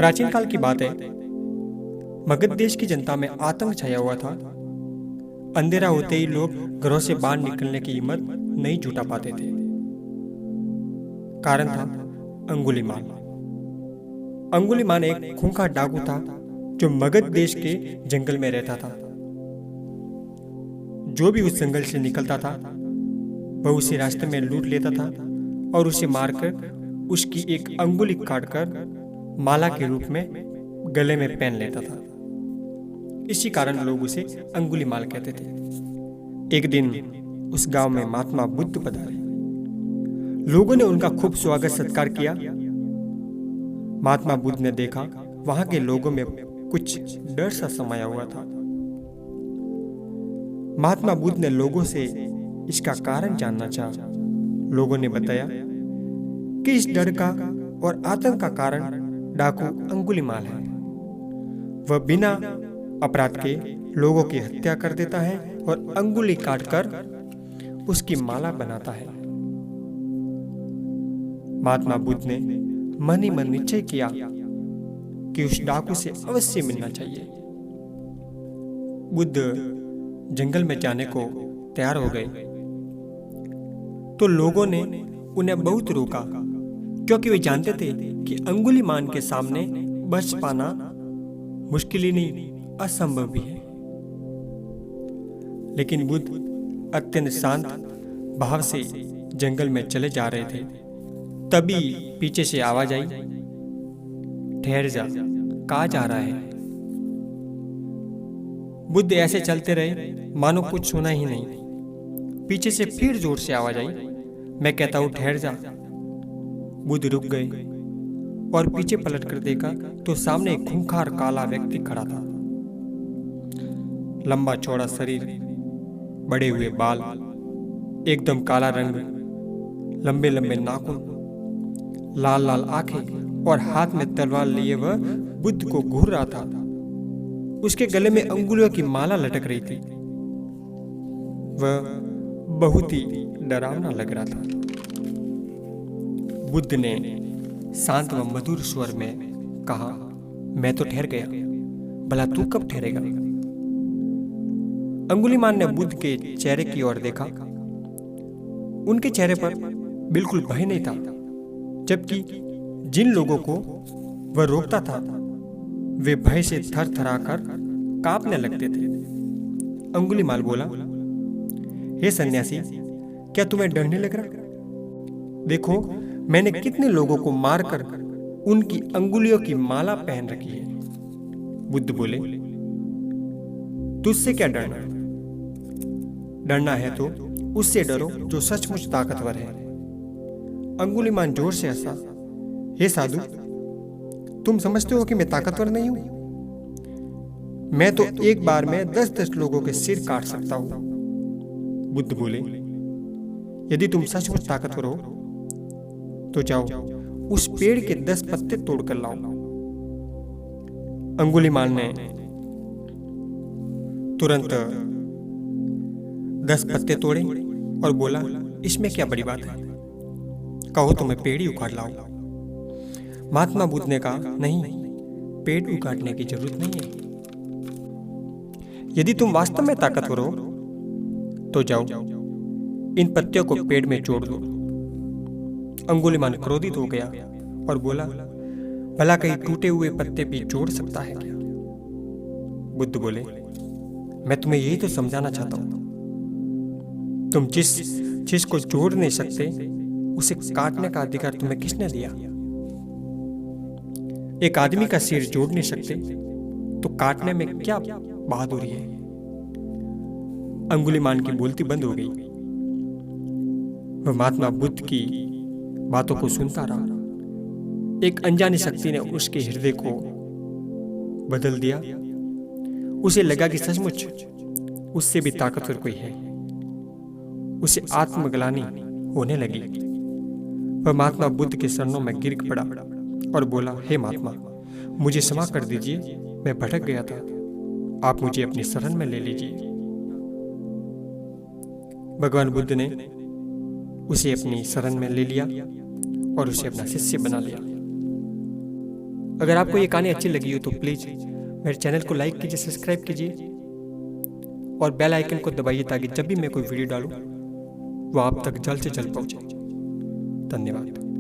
प्राचीन काल की बात है। मगध देश की जनता में आतंक छाया हुआ था। अंधेरा होते ही लोग घरों से बाहर निकलने की हिम्मत नहीं जुटा पाते थे। कारण था अंगुलीमाल। अंगुलीमाल एक खूंखार डाकू था जो मगध देश के जंगल में रहता था। जो भी उस जंगल से निकलता था वह उसे रास्ते में लूट लेता था और उसे मारकर उसकी एक अंगुली काटकर माला के रूप में गले में पहन लेता था। इसी कारण लोग उसे अंगुलीमाल कहते थे। एक दिन उस गांव में महात्मा बुद्ध पधारे। लोगों ने उनका खूब स्वागत सत्कार किया। महात्मा बुद्ध ने देखा वहां के लोगों में कुछ डर सा समाया हुआ था। महात्मा बुद्ध ने लोगों से इसका कारण जानना चाहा। लोगों ने बताया कि इस डर का और आतंक का कारण डाकू अंगुलीमाल है। वह बिना अपराध के लोगों की हत्या कर देता है और अंगुली काटकर उसकी माला बनाता है। महात्मा बुद्ध ने मन ही मन निश्चय किया कि उस डाकू से अवश्य मिलना चाहिए। बुद्ध जंगल में जाने को तैयार हो गए तो लोगों ने उन्हें बहुत रोका, क्योंकि वे जानते थे कि अंगुलीमाल के सामने बच पाना मुश्किल ही नहीं असंभव भी है। लेकिन बुद्ध अत्यंत शांत भाव से जंगल में चले जा रहे थे। तभी पीछे से आवाज आई, ठहर जा, कहाँ जा रहा है? बुद्ध ऐसे चलते रहे मानो कुछ सुना ही नहीं। पीछे से फिर जोर से आवाज आई, मैं कहता हूं ठहर जा। बुद्ध रुक गए और पीछे पलट कर देखा तो सामने एक खूंखार काला व्यक्ति खड़ा था। लंबा चौड़ा शरीर, बड़े हुए बाल, एकदम काला रंग, लंबे लंबे नाखून, लाल लाल आंखें और हाथ में तलवार लिए वह बुद्ध को घूर रहा था। उसके गले में अंगुलियों की माला लटक रही थी। वह बहुत ही डरावना लग रहा था। बुद्ध ने शांत व मधुर स्वर में कहा, मैं तो ठहर गया, भला तू कब ठहरेगा? अंगुलीमाल ने बुद्ध के चेहरे की ओर देखा। उनके चेहरे पर बिल्कुल भय नहीं था, जबकि जिन लोगों को वह रोकता था वे भय से थर थराकर कांपने लगते थे। अंगुलीमाल बोला, हे सन्यासी, क्या तुम्हें डर नहीं लग रहा? देखो, मैंने कितने लोगों को मारकर उनकी अंगुलियों की माला पहन रखी है। बुद्ध बोले, तुझसे क्या डरना? डरना है तो उससे डरो जो सचमुच ताकतवर है। अंगुलीमाल जोर से हंसा, हे साधु, तुम समझते हो कि मैं ताकतवर नहीं हूं? मैं तो एक बार में 10-10 लोगों के सिर काट सकता हूं। बुद्ध बोले, यदि तुम सचमुच ताकतवर हो तो जाओ उस पेड़ के 10 पत्ते तोड़कर लाओ। अंगुलीमाल ने तुरंत 10 पत्ते तोड़े और बोला, इसमें क्या बड़ी बात है, कहो तो मैं पेड़ ही उखाड़ लाऊं। महात्मा बुद्ध ने कहा, नहीं, पेड़ उखाड़ने की जरूरत नहीं है। यदि तुम वास्तव में ताकतवर हो तो जाओ इन पत्तियों को पेड़ में जोड़ दो। अंगुलीमाल क्रोधित हो गया और बोला, भला कहीं टूटे हुए पत्ते भी जोड़ सकता है क्या? बुद्ध बोले, मैं तुम्हें यही तो समझाना चाहता हूं। तुम जिस चीज को जोड़ नहीं सकते उसे काटने का अधिकार तुम्हें किसने दिया? एक आदमी का सिर जोड़ नहीं सकते तो काटने में क्या बहादुरी है? अंगुलीमाल की बोलती बंद हो गई। वह महात्मा बुद्ध की बातों को सुनता रहा। एक अनजानी शक्ति ने उसके हृदय को बदल दिया। उसे लगा कि सचमुच उससे भी ताकतवर कोई है। उसे आत्मग्लानि होने लगी। वह महात्मा बुद्ध के चरणों में गिर पड़ा और बोला, हे महात्मा, मुझे क्षमा कर दीजिए, मैं भटक गया था, आप मुझे अपनी शरण में ले लीजिए। भगवान बुद्ध ने उसे अपनी शरण में ले लिया और उसे अपना शिष्य बना लिया। अगर आपको ये कहानी अच्छी लगी हो तो प्लीज़ मेरे चैनल को लाइक कीजिए, सब्सक्राइब कीजिए और बेल आइकन को दबाइए ताकि जब भी मैं कोई वीडियो डालूँ वो आप तक जल्द से जल्द पहुँचे। धन्यवाद।